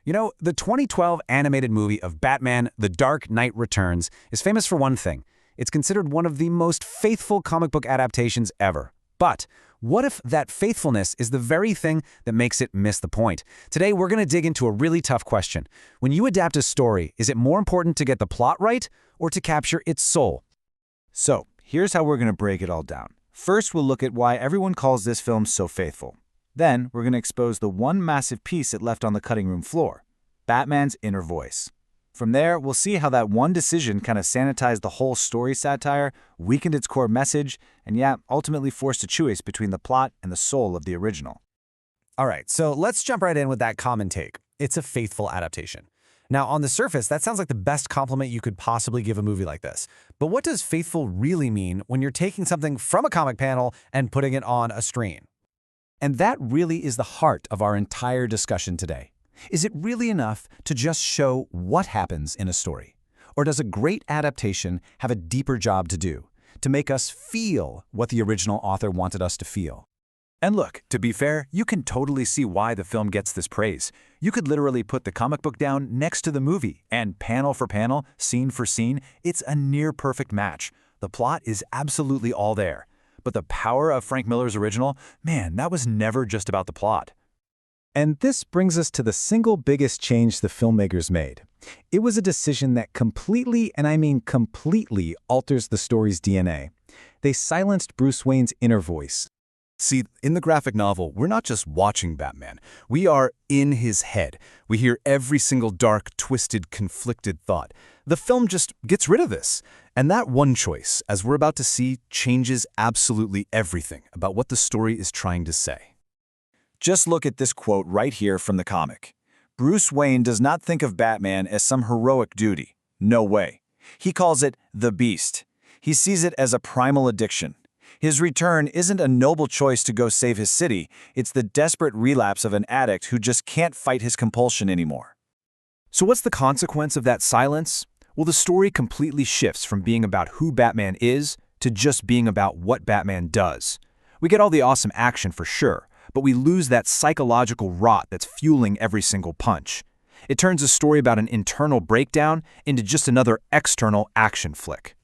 The 2012 animated movie of Batman, The Dark Knight Returns is famous for one thing. It's considered one of the most faithful comic book adaptations ever. But what if that faithfulness is the very thing that makes it miss the point? Today, we're going to dig into a really tough question. When you adapt a story, is it more important to get the plot right or to capture its soul? So, here's how we're going to break it all down. First, we'll look at why everyone calls this film so faithful. Then, we're going to expose the one massive piece it left on the cutting room floor: Batman's inner voice. From there, we'll see how that one decision kind of sanitized the whole story satire, weakened its core message, and ultimately forced a choice between the plot and the soul of the original. All right, so let's jump right in with that common take. It's a faithful adaptation. Now, on the surface, that sounds like the best compliment you could possibly give a movie like this. But what does faithful really mean when you're taking something from a comic panel and putting it on a screen? And that really is the heart of our entire discussion today. Is it really enough to just show what happens in a story? Or does a great adaptation have a deeper job to do, to make us feel what the original author wanted us to feel? And look, to be fair, you can totally see why the film gets this praise. You could literally put the comic book down next to the movie, and panel for panel, scene for scene, it's a near-perfect match. The plot is absolutely all there. But the power of Frank Miller's original, man, that was never just about the plot. And this brings us to the single biggest change the filmmakers made. It was a decision that completely, and I mean completely, alters the story's DNA. They silenced Bruce Wayne's inner voice. See, in the graphic novel, we're not just watching Batman. We are in his head. We hear every single dark, twisted, conflicted thought. The film just gets rid of this. And that one choice, as we're about to see, changes absolutely everything about what the story is trying to say. Just look at this quote right here from the comic. Bruce Wayne does not think of Batman as some heroic duty. No way. He calls it the Beast. He sees it as a primal addiction. His return isn't a noble choice to go save his city. It's the desperate relapse of an addict who just can't fight his compulsion anymore. So what's the consequence of that silence? Well, the story completely shifts from being about who Batman is to just being about what Batman does. We get all the awesome action for sure, but we lose that psychological rot that's fueling every single punch. It turns a story about an internal breakdown into just another external action flick.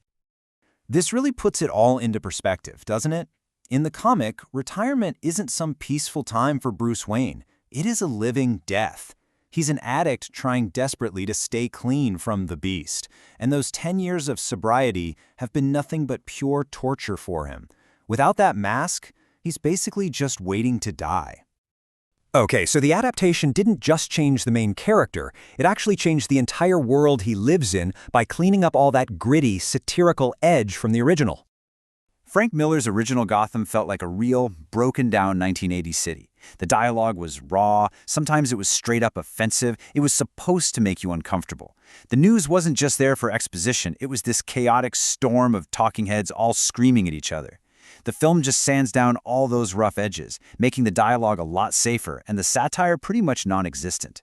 This really puts it all into perspective, doesn't it? In the comic, retirement isn't some peaceful time for Bruce Wayne. It is a living death. He's an addict trying desperately to stay clean from the Beast, and those 10 years of sobriety have been nothing but pure torture for him. Without that mask, he's basically just waiting to die. Okay, so the adaptation didn't just change the main character, it actually changed the entire world he lives in by cleaning up all that gritty, satirical edge from the original. Frank Miller's original Gotham felt like a real, broken-down 1980s city. The dialogue was raw, sometimes it was straight-up offensive, it was supposed to make you uncomfortable. The news wasn't just there for exposition, it was this chaotic storm of talking heads all screaming at each other. The film just sands down all those rough edges, making the dialogue a lot safer and the satire pretty much non-existent.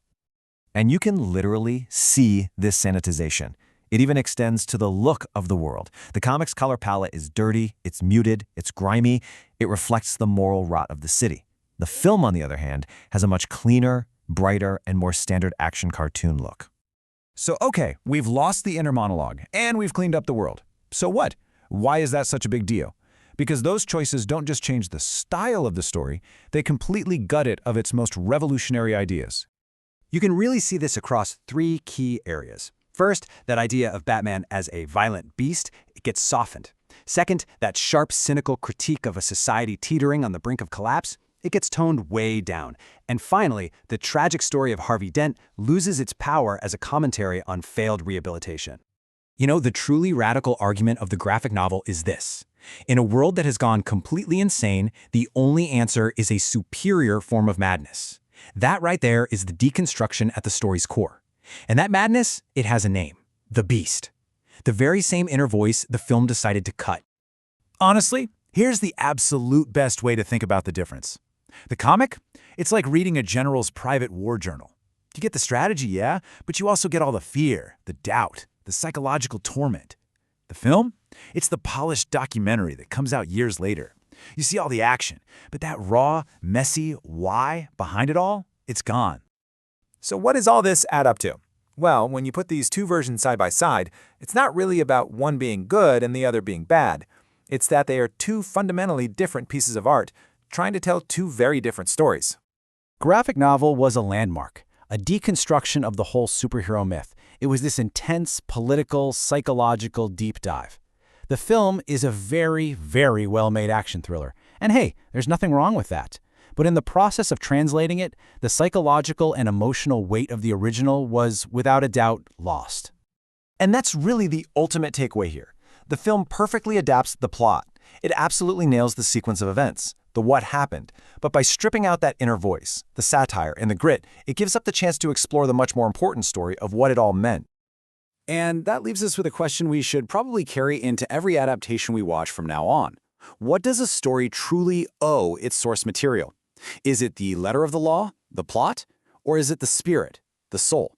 And you can literally see this sanitization. It even extends to the look of the world. The comic's color palette is dirty, it's muted, it's grimy, it reflects the moral rot of the city. The film, on the other hand, has a much cleaner, brighter, and more standard action cartoon look. So okay, we've lost the inner monologue, and we've cleaned up the world. So what? Why is that such a big deal? Because those choices don't just change the style of the story, they completely gut it of its most revolutionary ideas. You can really see this across three key areas. First, that idea of Batman as a violent beast, it gets softened. Second, that sharp, cynical critique of a society teetering on the brink of collapse, it gets toned way down. And finally, the tragic story of Harvey Dent loses its power as a commentary on failed rehabilitation. The truly radical argument of the graphic novel is this. In a world that has gone completely insane, the only answer is a superior form of madness. That right there is the deconstruction at the story's core. And that madness, it has a name: the Beast. The very same inner voice the film decided to cut. Honestly, here's the absolute best way to think about the difference. The comic? It's like reading a general's private war journal. You get the strategy, yeah, but you also get all the fear, the doubt, the psychological torment. The film? It's the polished documentary that comes out years later. You see all the action, but that raw, messy why behind it all, it's gone. So what does all this add up to? Well, when you put these two versions side by side, it's not really about one being good and the other being bad. It's that they are two fundamentally different pieces of art, trying to tell two very different stories. Graphic novel was a landmark, a deconstruction of the whole superhero myth. It was this intense, political, psychological deep dive. The film is a very, very well-made action thriller. And hey, there's nothing wrong with that. But in the process of translating it, the psychological and emotional weight of the original was, without a doubt, lost. And that's really the ultimate takeaway here. The film perfectly adapts the plot. It absolutely nails the sequence of events, the what happened. But by stripping out that inner voice, the satire, and the grit, it gives up the chance to explore the much more important story of what it all meant. And that leaves us with a question we should probably carry into every adaptation we watch from now on. What does a story truly owe its source material? Is it the letter of the law, the plot, or is it the spirit, the soul?